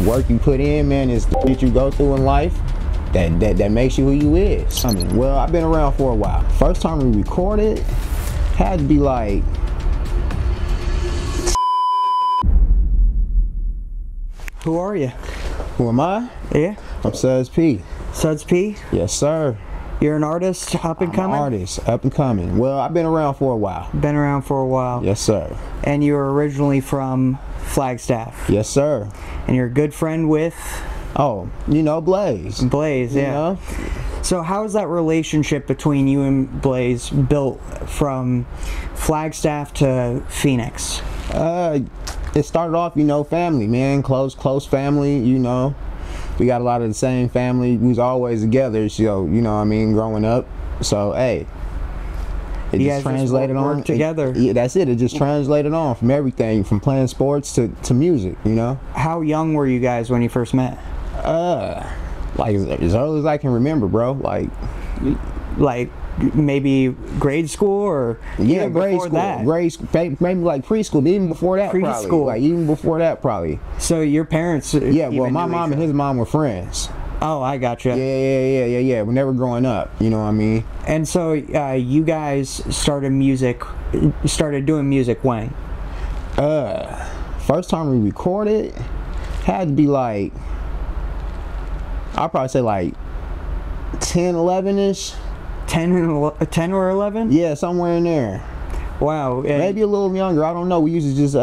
work you put in, man, is the shit you go through in life that makes you who you is. I mean, well, I've been around for a while. First time we recorded had to be like, who are you? who am I? Yeah. I'm Sudz P. Sudz P? Yes, sir. You're an artist, up and coming? I'm an artist, up and coming. Well, I've been around for a while. Been around for a while. Yes, sir. And you were originally from Flagstaff. Yes, sir. And you're a good friend with? Oh, you know, Blaze. Blaze, yeah. You know? So how is that relationship between you and Blaze built from Flagstaff to Phoenix? It started off, you know, family, man. Close family, you know. We got a lot of the same family. We was always together, so, you know what I mean, growing up. So, hey. It you just guys translated just on together. Yeah, that's it. It just translated on from everything, from playing sports to music, you know. How young were you guys when you first met? Like as early as I can remember, bro. Like maybe grade school or yeah, grade school, that? maybe like preschool, even before that, preschool, probably. Like even before that, probably. So your parents? Yeah, well, my mom and his mom were friends. Oh, I gotcha. Yeah. When they were growing up, you know what I mean. And so you guys started doing music when? First time we recorded had to be like, I'd probably say like 10, 11-ish. 10 or 11? Yeah, somewhere in there. Wow. Maybe a little younger. I don't know. We used to just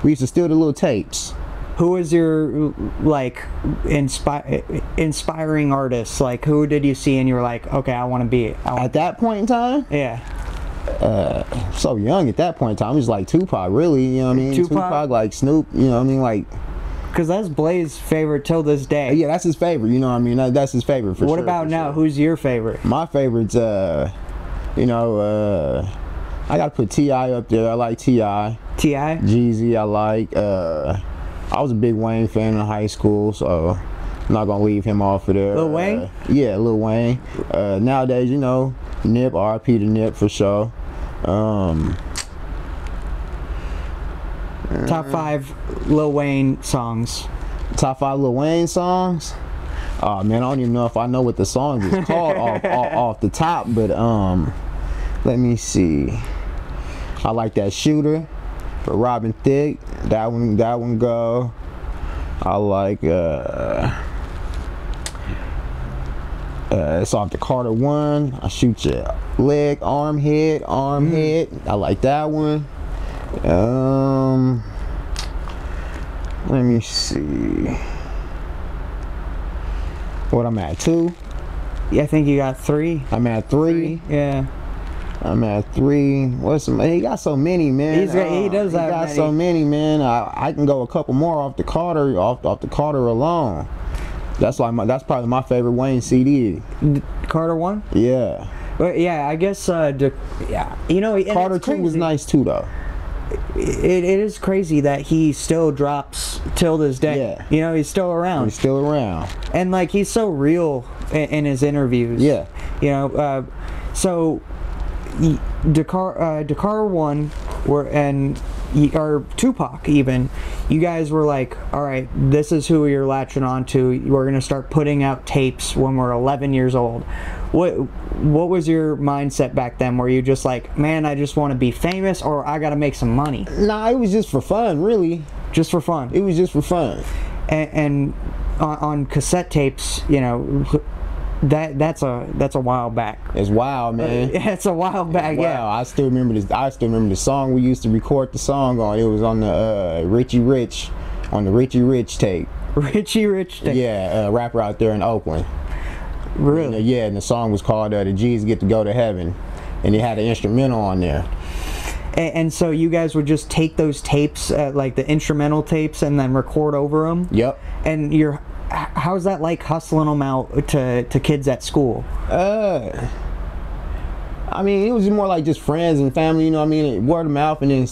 we used to steal the little tapes. Who was your like inspiring artist? Like who did you see and you were like, okay, I want to be at that point in time? Yeah. So young at that point in time. It was like Tupac, really. You know what I mean? Tupac, like Snoop. You know what I mean? Like. Because that's Blaze's favorite till this day. Yeah, that's his favorite. You know what I mean? That's his favorite for sure. What about now? Sure. Who's your favorite? My favorite's, you know, I gotta put T.I. up there. I like T.I. T.I.? Jeezy, I like. I was a big Wayne fan in high school, so I'm not gonna leave him off of there. Lil Wayne? Yeah, Lil Wayne. Nowadays, you know, Nip, R.I.P. to Nip for sure. Top 5 Lil Wayne songs. Top 5 Lil Wayne songs? Oh man, I don't even know if I know what the song is called off the top, but let me see. I like that Shooter for Robin Thicke. That one go. I like it's off the Carter 1. I shoot your leg, arm, head. I like that one. Let me see. What I'm at, 2? Yeah, I think you got 3. I'm at 3. Yeah. I'm at 3. What's some? He got so many, man. He does have got so many, man. I can go a couple more off the Carter, off the Carter alone. That's probably my favorite Wayne CD. Carter 1? Yeah. But yeah, I guess yeah. You know, Carter 2 was nice too, though. It is crazy that he still drops till this day. Yeah. You know, he's still around. He's still around. And like he's so real in his interviews. Yeah. You know, so Dakar 1 or Tupac even, you guys were like, all right, this is who you're latching on to. We're gonna start putting out tapes when we're 11 years old. What was your mindset back then? Were you just like, man, I just want to be famous, or I gotta make some money? Nah, it was just for fun, really. Just for fun. It was just for fun. And on cassette tapes, you know, that's a while back. It's wild, man. It's a while back. Wow, Yeah. I still remember this. I still remember the song we used to record the song on. It was on the Richie Rich tape. Richie Rich tape. Yeah, rapper out there in Oakland. Really? Yeah, and the song was called "The G's Get to Go to Heaven," and it had an instrumental on there. And so you guys would just take those tapes, like the instrumental tapes, and then record over them. Yep. And how's that like hustling them out to kids at school? I mean, it was more like just friends and family, you know what I mean? Word of mouth, and then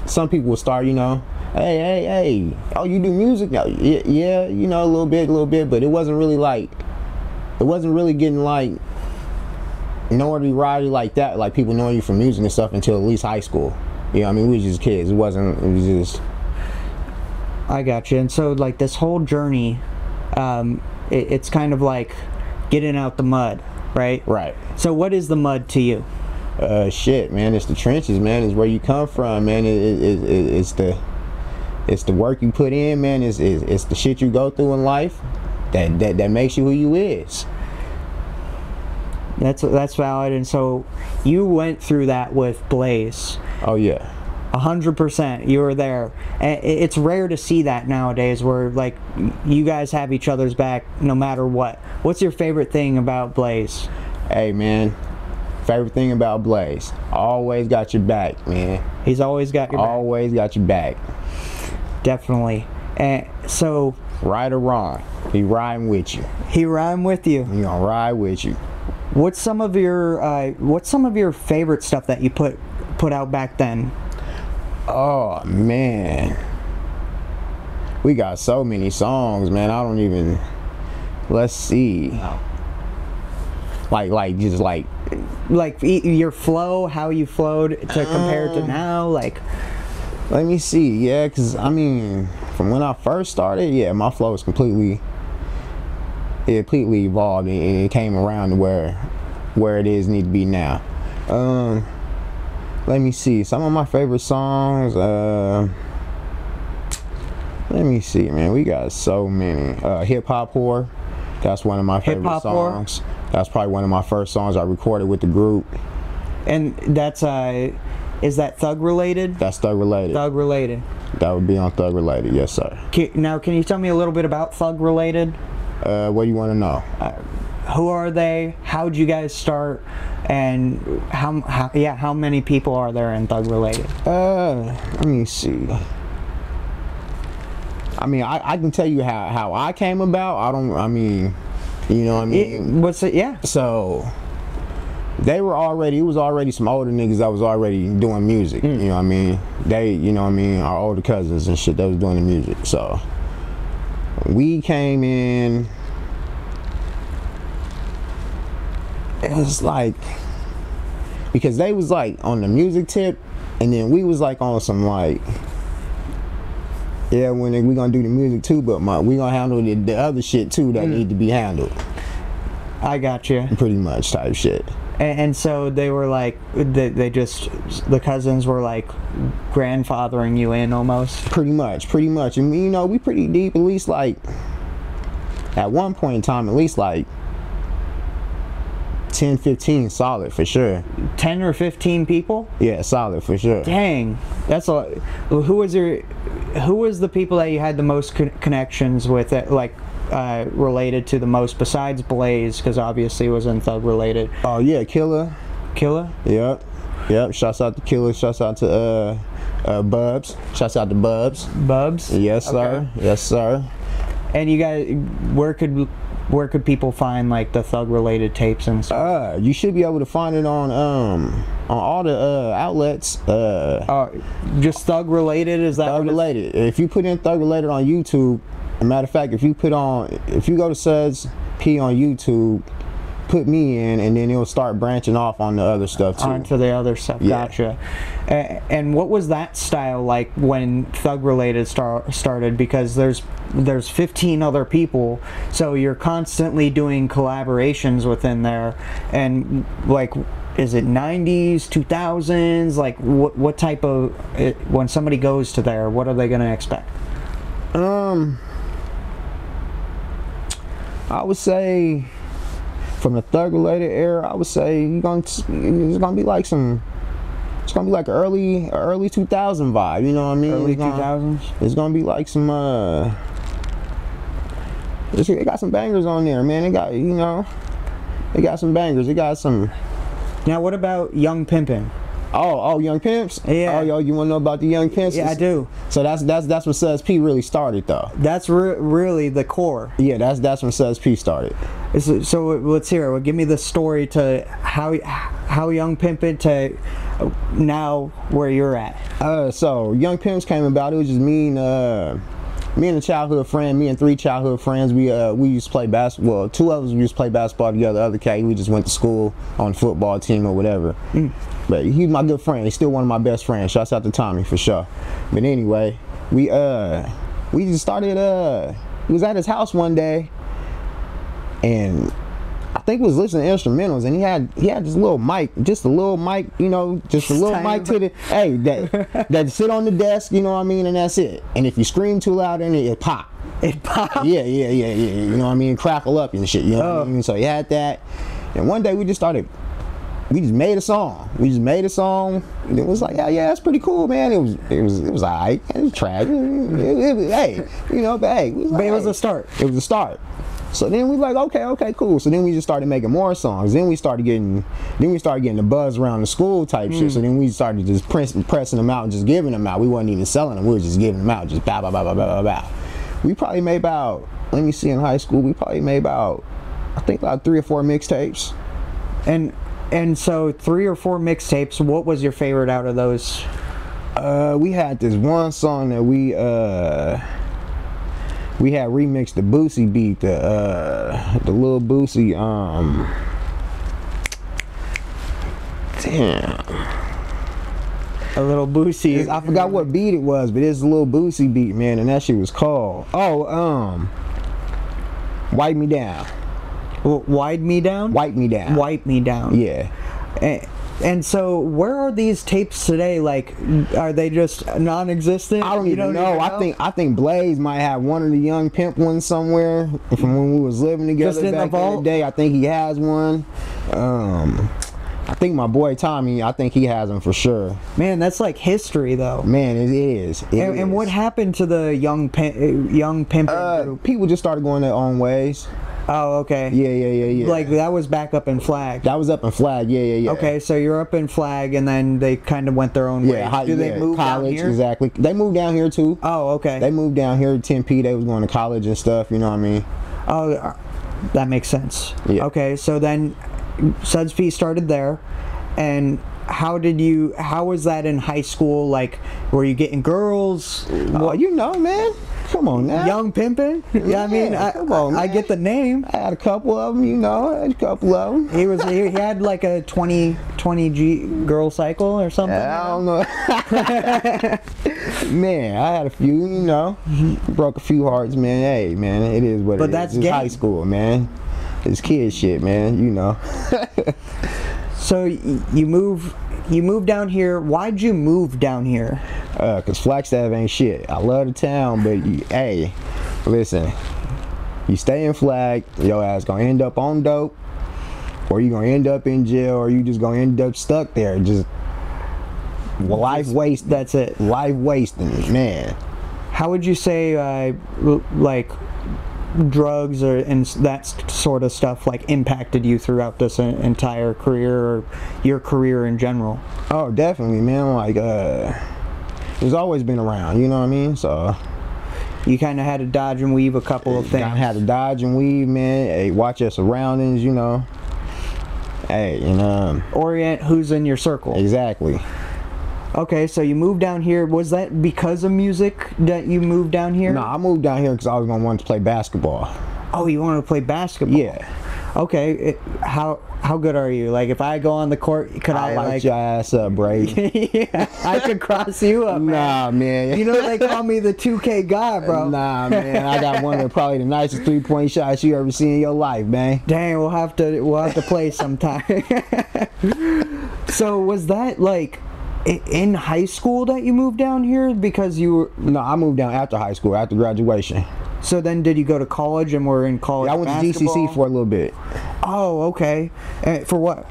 some people would start, you know, hey, oh, you do music now? Yeah, you know, a little bit, but it wasn't really getting like, notoriety like that, like people knowing you from music and stuff until at least high school. You know what I mean? We was just kids. It was just... I got you. And so like this whole journey, it's kind of like getting out the mud, right? Right. So what is the mud to you? Shit, man, it's the trenches, man. It's where you come from, man. It's the work you put in, man. It's the shit you go through in life that makes you who you is. That's valid. And so you went through that with Blaze. Oh yeah. 100%. You were there. And it's rare to see that nowadays, where like you guys have each other's back no matter what. What's your favorite thing about Blaze? Hey man, favorite thing about Blaze, always got your back, man. He's always got your back. Always got your back. Definitely. And so, right or wrong, he riding with you. He riding with you. He gonna ride with you. What's some of your favorite stuff that you put out back then? Oh man, we got so many songs, man. I don't even. Let's see. Like your flow, how you flowed to compare to now, like. Let me see, yeah, cause I mean, from when I first started, yeah, my flow was completely evolved, and it came around to where it is need to be now. Let me see, some of my favorite songs. Let me see, man, we got so many. Hip Hop Whore, that's one of my favorite songs. That's probably one of my first songs I recorded with the group. And that's is that Thug related? That's Thug related. Thug related. That would be on Thug related, yes sir. Now, can you tell me a little bit about Thug related? What do you want to know? Who are they? How'd you guys start? And how many people are there in Thug related? Let me see. I mean, I can tell you how I came about. You know what I mean? What's it? Yeah. So it was already some older niggas that was already doing music. You know what I mean? They, you know what I mean, our older cousins and shit, they was doing the music. So we came in, it was like, because they was like on the music tip, and then we was like on some like, yeah, when we gonna do the music too, but we gonna handle the other shit too that need to be handled. I got you. Pretty much type shit. And so they were like, the cousins were like grandfathering you in almost? Pretty much. And you know, we pretty deep, at least like, at one point in time, at least like 10, 15 solid for sure. 10 or 15 people? Yeah, solid for sure. Dang. That's a. Who was the people that you had the most connections with, that, like, related to the most besides Blaze, because obviously it was in Thug related? Oh yeah, Killer. Yep. Shouts out to Killer. Shouts out to Bubs. Shouts out to Bubs. Yes sir. Okay. Yes sir. And you guys, where could people find like the Thug related tapes and stuff? You should be able to find it on all the outlets. Just Thug related, is that Thug related? If you put in Thug related on YouTube, as a matter of fact, if you go to Sudz P on YouTube, put me in, and then it'll start branching off on the other stuff too. Onto the other stuff, yeah. Gotcha. And what was that style like when Thug related started? Because there's 15 other people, so you're constantly doing collaborations within there, and like, is it 90s, 2000s? Like, what type of, when somebody goes to there, what are they gonna expect? I would say from the Thug related era, I would say it's gonna be like early 2000 vibe. You know what I mean? Early 2000s. It's gonna be like some it got some bangers on there, man. It got some bangers. It got some. Now, what about Young Pimpin? Oh, Young Pimps? Yeah. Oh, you want to know about the Young Pimps? Yeah, I do. So that's when Sudz P really started, though. That's really the core. Yeah, that's when Sudz P started. So let's hear it. Give me the story to how Young Pimpin to now where you're at. So Young Pimps came about. It was just me and a childhood friend, me and 3 childhood friends. We used to play basketball. Well, 2 of us used to play basketball together. The other cat, we just went to school on the football team or whatever. But he's my good friend. He's still one of my best friends. Shouts out to Tommy for sure. But anyway, we we just started. He was at his house one day, and I think he was listening to instrumentals, and he had this little mic, just a little mic, you know, just a little mic to the that sit on the desk, you know what I mean, and that's it. And if you scream too loud in it pop. It popped? Yeah. You know what I mean? Crackle up and shit, you know what I mean? So he had that. And one day we just made a song. And it was like, yeah, that's pretty cool, man. It was alright. It was trash. Hey, you know, but hey. But it was a start. It was a start. So then we like, okay, cool. So then we just started making more songs. Then we started getting the buzz around the school type shit. So then we started just pressing them out and just giving them out. We wasn't even selling them. We were just giving them out, just bow, bow, bow, bow, bow, bow. We probably made about, let me see, in high school, we probably made about, I think about 3 or 4 mixtapes. And so 3 or 4 mixtapes, what was your favorite out of those? We had this one song that we had remixed the Boosie beat, the little Boosie, damn. A little Boosie. I forgot what beat it was, but it's a little Boosie beat, man, and that shit was called, Wipe Me Down. Wipe Me Down? Wipe Me Down. Wipe Me Down. Yeah. And so, where are these tapes today? Like, are they just non-existent? I don't even know. I think Blaze might have one of the Young Pimp ones somewhere from when we was living together just in back the vault? in the day. I think he has one. I think my boy Tommy, I think he has them for sure. Man, that's like history, though. Man, it is. And what happened to the Young Pimpin group? People just started going their own ways. Oh, okay. Yeah. Like, that was back up in Flag. That was up in Flag, yeah. Okay, so you're up in Flag, and then they kind of went their own way. Do they move college, down here? Exactly. They moved down here, too. Oh, okay. They moved down here to 10P. They was going to college and stuff, you know what I mean? Oh, that makes sense. Yeah. Okay, so then Sudz P started there, and how was that in high school? Like, were you getting girls? Well, you know, man. Come on now. Young Pimpin? Yeah, I mean, come on, man. I get the name. I had a couple of them, you know. He had like a 20 G girl cycle or something. I don't know. Man, I had a few, you know. Broke a few hearts, man. Hey, man, it is what but it that's is. It's high school, man. It's kid shit, man, you know. So you move down here. Why'd you move down here? Cause Flagstaff ain't shit. I love the town, but hey, listen. You stay in Flag, your ass gonna end up on dope, or you gonna end up in jail, or you just gonna end up stuck there. Just life waste. That's it. Life wasting, man. How would you say, like, drugs and that sort of stuff like impacted you throughout this entire career, or your career in general? Oh, definitely, man. Like, it's always been around, you know what I mean? So you kind of had to dodge and weave a couple of things. I had to dodge and weave, man. Hey, watch your surroundings, you know. Hey, you know. Orient who's in your circle. Exactly. Okay, so you moved down here. Was that because of music that you moved down here? No, I moved down here because I was going to want to play basketball. Oh, you wanted to play basketball? Yeah. Okay, how good are you? Like, if I go on the court, could I light your ass up, Brady? Yeah, I could cross you up, man. Nah, man. You know they call me the 2K guy, bro. Nah, man. I got one of probably the nicest 3-point shots you ever seen in your life, man. Dang, we'll have to play sometime. So was that like in high school that you moved down here because you were... No, I moved down after high school, after graduation. So then did you go to college and were in college? Yeah, I went basketball? to GCC for a little bit. Oh, okay. For what?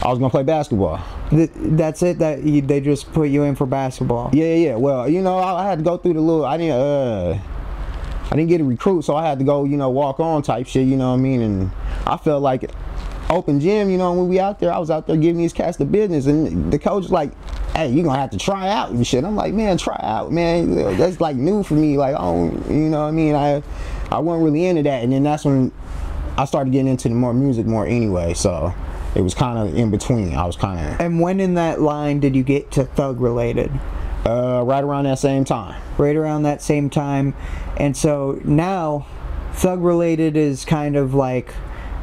I was going to play basketball. That's it? They just put you in for basketball? Yeah. Well, you know, I had to go through the little... I didn't get a recruit, so I had to go, you know, walk on type shit, you know what I mean? And I felt like open gym, you know, when we out there, I was out there giving these cats the business, and the coach was like, hey, you're gonna have to try out and shit. I'm like, man, try out, man. That's like new for me. Like, oh, you know what I mean? I wasn't really into that, and then that's when I started getting into the more music more anyway, so it was kind of in between. I was kind of... And when in that line did you get to Thug Related? Right around that same time. Right around that same time. And so now Thug Related is kind of like,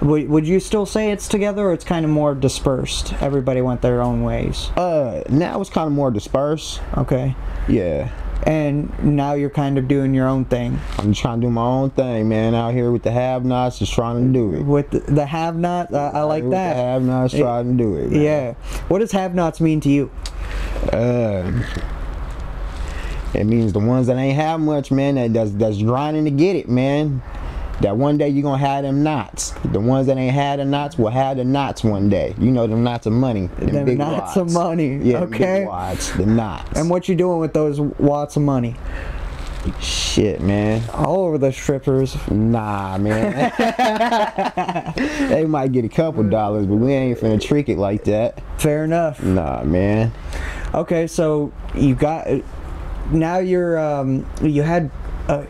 would you still say it's together, or it's kind of more dispersed? Everybody went their own ways. Now it's kind of more dispersed. Okay. Yeah. And now you're kind of doing your own thing. I'm trying to do my own thing, man. Out here with the Have Notz, just trying to do it. With the Have Not, I like with that. The Have Notz, trying to do it. Man. Yeah. What does Have Nots mean to you? It means the ones that ain't have much, man. That's grinding to get it, man. That one day you're gonna have them knots. The ones that ain't had the knots will have the knots one day. You know them knots of money. Them big knots wads. of money. Yeah, okay. Big wads, the knots. And what you doing with those watts of money? Shit, man. All over the strippers. Nah, man. They might get a couple dollars, but we ain't finna trick it like that. Fair enough. Nah, man. Okay, so you got now you're you had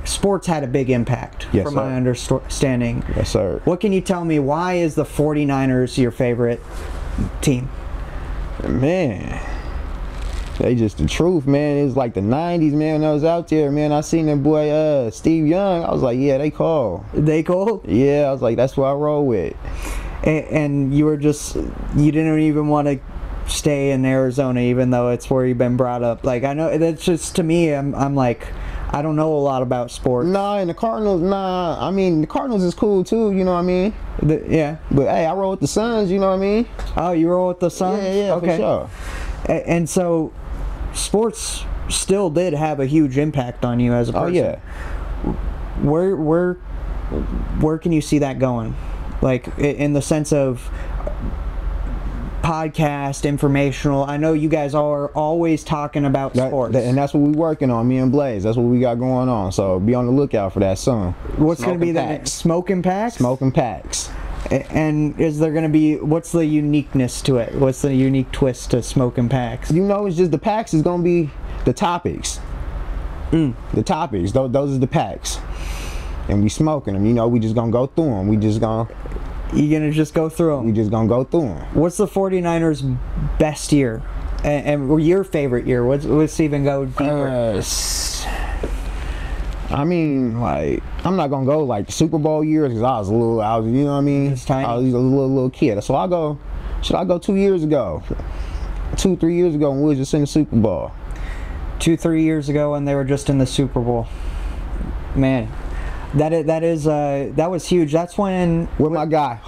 sports had a big impact, yes, from sir. my understanding. Yes, sir. What can you tell me? Why is the 49ers your favorite team? Man, they just the truth, man. It's like the 90s, man. When I was out there, man, I seen that boy Steve Young. I was like, yeah, they cold. They cold? Yeah, I was like, that's what I roll with. And you were just, you didn't even want to stay in Arizona, even though it's where you've been brought up. Like, I know that's just, to me, I'm like, I don't know a lot about sports. Nah, and the Cardinals, nah. I mean, the Cardinals is cool too, you know what I mean? Yeah. But hey, I roll with the Suns, you know what I mean? Oh, you roll with the Suns? Yeah, okay. for sure. And so, sports still did have a huge impact on you as a person. Oh yeah. Where can you see that going? Like, in the sense of podcast, informational. I know you guys are always talking about sports. And that's what we working on, me and Blaze. That's what we got going on. So be on the lookout for that soon. What's going to be that? Smoking Packs? Smoking Packs. And is there going to be, what's the uniqueness to it? What's the unique twist to Smoking Packs? You know, it's just the packs is going to be the topics. The topics. Those are the packs. And we smoking them. You know, we just going to go through them. We just going to... You're going to just go through them? We just going to go through them. What's the 49ers' best year? And your favorite year? Let's even go deeper. I mean, like, I'm not gonna go like the Super Bowl years because I was, you know what I mean? Just tiny. I was a little kid. So I go, should I go 2 years ago? 2-3 years ago when we was just in the Super Bowl. 2-3 years ago when they were just in the Super Bowl. Man, that was huge. That's when... With my guy,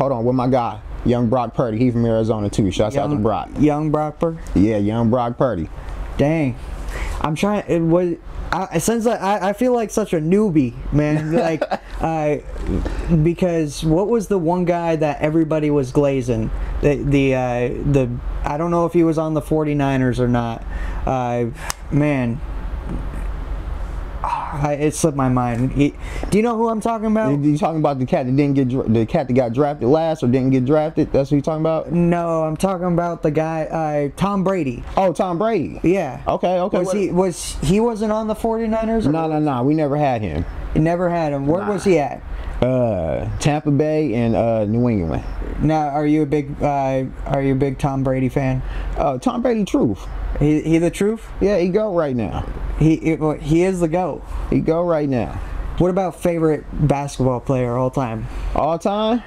Young Brock Purdy. He from Arizona too. Shouts out to Brock. Young Brock Purdy? Yeah, Young Brock Purdy. Dang. I'm trying... It was... Since I feel like such a newbie, man, like, because what was the one guy that everybody was glazing? The I don't know if he was on the 49ers or not. Man, it slipped my mind. Do you know who I'm talking about? You talking about the cat that didn't get the cat that got drafted last or didn't get drafted? That's what you talking about? No, I'm talking about the guy Tom Brady. Oh, Tom Brady. Yeah. Okay. He wasn't on the 49ers? No. We never had him. You never had him. Where was he at? Tampa Bay and New England. Now, are you a big Tom Brady fan? Tom Brady, truth. He the truth? Yeah, he go right now. He is the GOAT. He go right now. What about favorite basketball player all time? All time?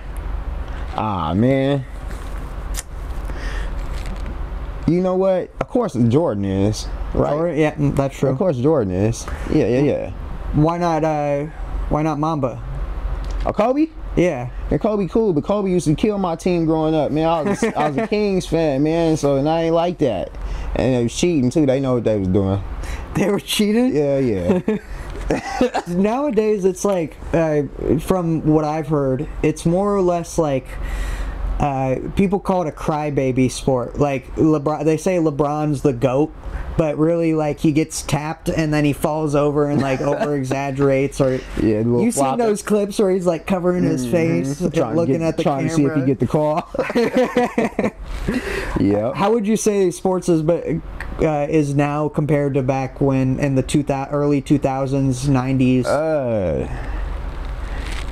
Ah, man. You know what? Of course Jordan is, right? Jordan? Yeah, that's true. Of course Jordan is. Yeah. Why not Mamba? Oh, Kobe? Yeah. And Kobe cool, but Kobe used to kill my team growing up, man. I was a Kings fan, man, and I ain't like that. And they was cheating too. They know what they was doing. They were cheating? Yeah. Nowadays, it's like, from what I've heard, it's more or less like, people call it a crybaby sport. Like, LeBron, they say LeBron's the GOAT, but really, like, he gets tapped and then he falls over and, like, over-exexaggerates. Or yeah, you've seen those clips where he's, like, covering his face, looking at the camera. Trying to see if he get the call. Yeah. How would you say sports is now compared to back when, in the early 2000s, 90s?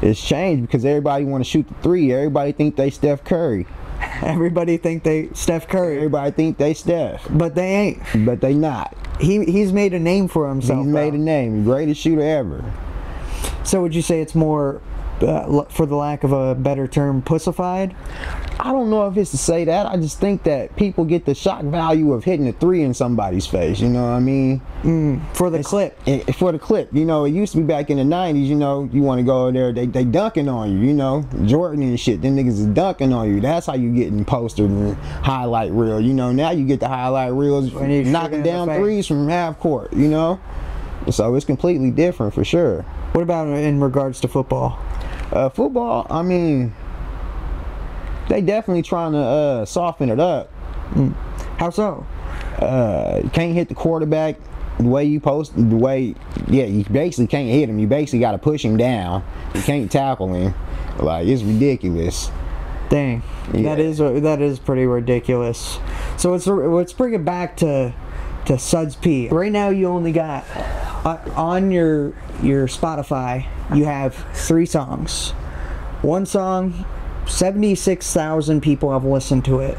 It's changed because everybody want to shoot the three. Everybody think they Steph Curry. Everybody think they Steph Curry. Everybody think they Steph. But they ain't. But they not. He's made a name for himself. He's made a name. Greatest shooter ever. So would you say it's more for the lack of a better term, pussified? I don't know if it's to say that. I just think that people get the shock value of hitting a 3 in somebody's face. You know what I mean? For the clip. For the clip. You know, it used to be back in the 90s, you know, you want to go there, they dunking on you, you know, Jordan and shit. Them niggas is dunking on you. That's how you getting posted and highlight reel. You know, now you get the highlight reels knocking down threes from half court, you know? So it's completely different for sure. What about in regards to football? Football, I mean, they definitely trying to soften it up. How so? You can't hit the quarterback the way you post, the way, yeah, you basically can't hit him. You basically got to push him down. You can't tackle him. Like, it's ridiculous. Dang, Yeah. that is pretty ridiculous. So let's bring it back to Sudz P. Right now, you only got on your Spotify, you have 3 songs. One song, 76,000 people have listened to it.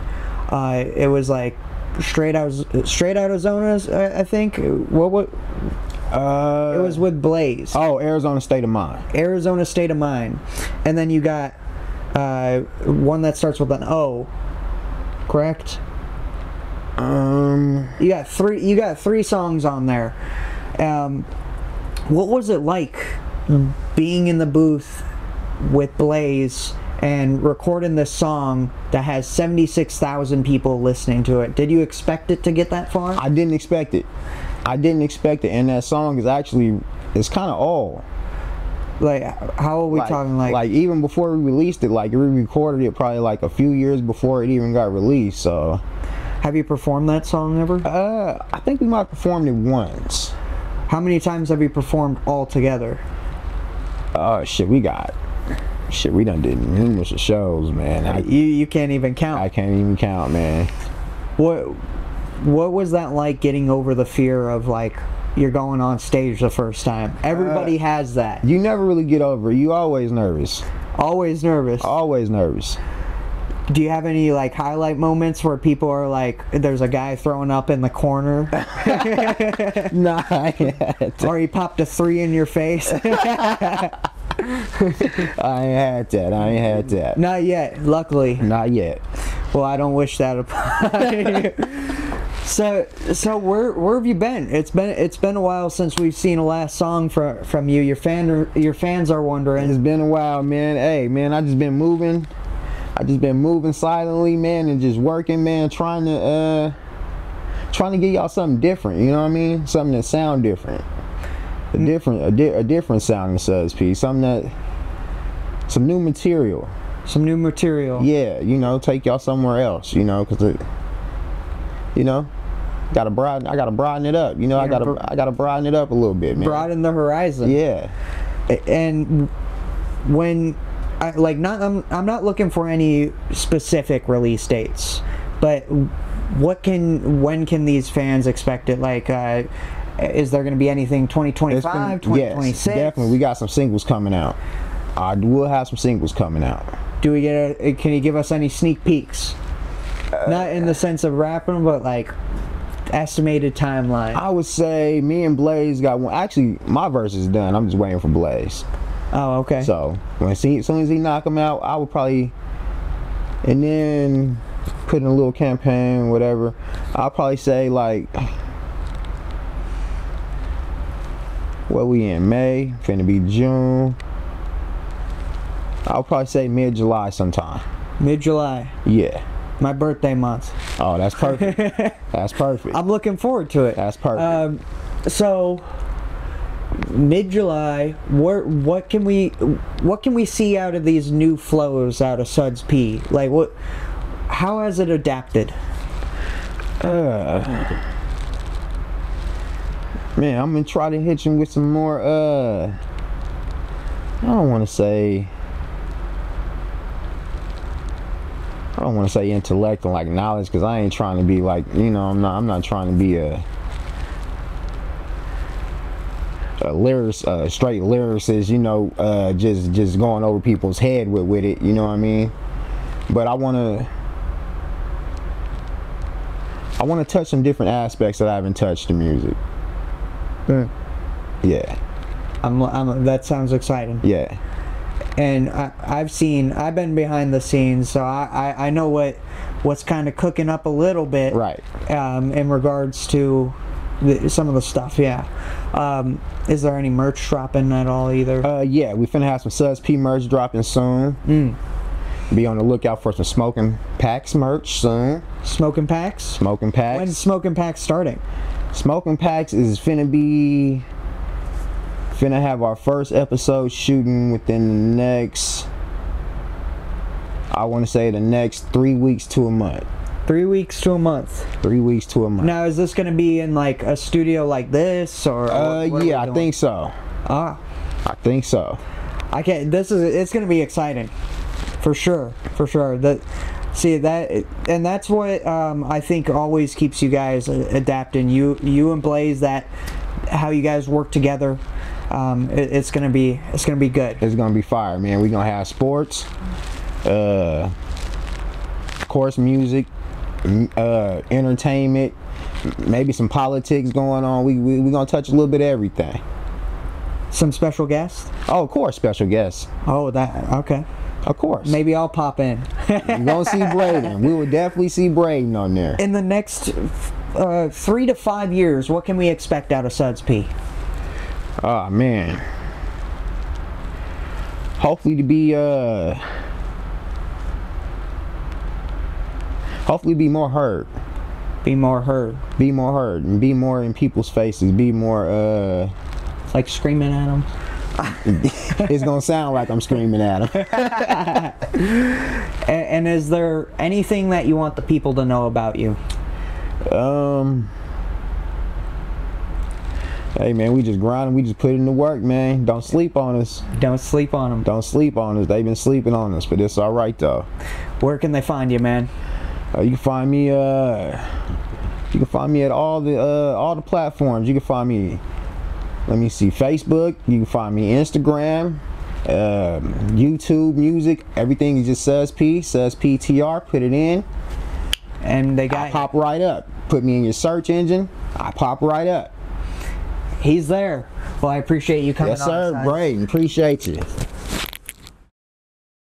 It was like straight out Arizona's, I think. What? It was with Blaze. Oh, Arizona State of Mind. Arizona State of Mind. And then you got one that starts with an O. Correct? You got three songs on there. What was it like being in the booth with Blaze and recording this song that has 76,000 people listening to it? Did you expect it to get that far? I didn't expect it. And that song is actually, it's kind of old. Like, how are we talking? Like even before we released it, like we recorded it probably like a few years before it even got released. So, have you performed that song ever? I think we might have performed it once. How many times have you performed all together? Shit, we done did numerous shows, man. You can't even count. I can't even count, man. What was that like, getting over the fear of, like, you're going on stage the first time? Everybody has that. You never really get over it. You always nervous. Always nervous. Always nervous. Do you have any, like, highlight moments where people are like, there's a guy throwing up in the corner? Nah, I ain't had that. Or he popped a 3 in your face? I ain't had that. Not yet, luckily. Not yet. Well, I don't wish that upon you. So where have you been? It's been a while since we've seen a last song from you. Your fans are wondering. It's been a while, man. Hey, man, I just been moving silently, man, and just working, man, trying to get y'all something different. You know what I mean? Something that sound different. A different sound in Sudz P. Some new material. Some new material. Yeah, you know, take y'all somewhere else. You know, cause I gotta broaden it up. You know, I gotta broaden it up a little bit, man. Broaden the horizon. Yeah. And when I'm not looking for any specific release dates, but when can these fans expect it? Like, is there going to be anything 2025, 2026? Yes, definitely. We got some singles coming out. We'll have some singles coming out. Do we can you give us any sneak peeks? Not in the sense of rapping, but like estimated timeline. I would say me and Blaze got one. Actually, my verse is done. I'm just waiting for Blaze. Oh, okay. So as soon as he knock him out, I would probably, and then put in a little campaign, whatever. I'll probably say, like, what we in, May, finna be June. I'll probably say mid-July sometime. Mid-July. Yeah. My birthday month. Oh, that's perfect. That's perfect. I'm looking forward to it. That's perfect. So mid-July, what can we see out of these new flows out of Sudz P? Like, how has it adapted? Man, I'm gonna try to hit you with some more I don't want to say intellect and like knowledge, because I ain't trying to be like, you know, I'm not trying to be a straight lyricist, you know, just going over people's head with it, you know what I mean? But I want to touch some different aspects that I haven't touched in music. Yeah. Yeah. That sounds exciting. Yeah. and I've been behind the scenes, so I know what's kind of cooking up a little bit, Right. In regards to some of the stuff. Yeah. Is there any merch dropping at all either? Yeah, we finna have some Sudz P merch dropping soon. Be on the lookout for some Smoking Packs merch soon. Smoking Packs? Smoking Packs. When's Smoking Packs starting? Smoking Packs is finna have our first episode shooting within the next, I want to say the next 3 weeks to a month. 3 weeks to a month. 3 weeks to a month. Now, is this going to be in like a studio like this, or? Yeah, I think so. Ah, I think so. I can't. It's going to be exciting, for sure, for sure. And that's what I think always keeps you guys adapting. You and Blaze, how you guys work together. It's gonna be good. It's gonna be fire, man. We're gonna have sports, of course, music, entertainment, maybe some politics going on. We're gonna touch a little bit of everything. Some special guests? Oh, of course, special guests. Oh, okay. Of course. Maybe I'll pop in. You're gonna see Braden. We will definitely see Braden on there. In the next 3 to 5 years, what can we expect out of Sudz P? Oh man. Hopefully to be more heard. Be more heard. Be more heard and be more in people's faces. Be more like screaming at them. It's gonna sound like I'm screaming at them. And is there anything that you want the people to know about you? Hey man, we just grinding, we just put in the work, man. Don't sleep on us. Don't sleep on them. Don't sleep on us. They've been sleeping on us, but it's all right though. Where can they find you, man? You can find me at all the platforms. You can find me, let me see, Facebook. You can find me Instagram, YouTube, music. Everything is just Sudz P, Sudz PTR. Put it in, and they got I pop right up. Put me in your search engine. I pop right up. He's there. Well, I appreciate you coming on. Yes, sir. Braden, appreciate you.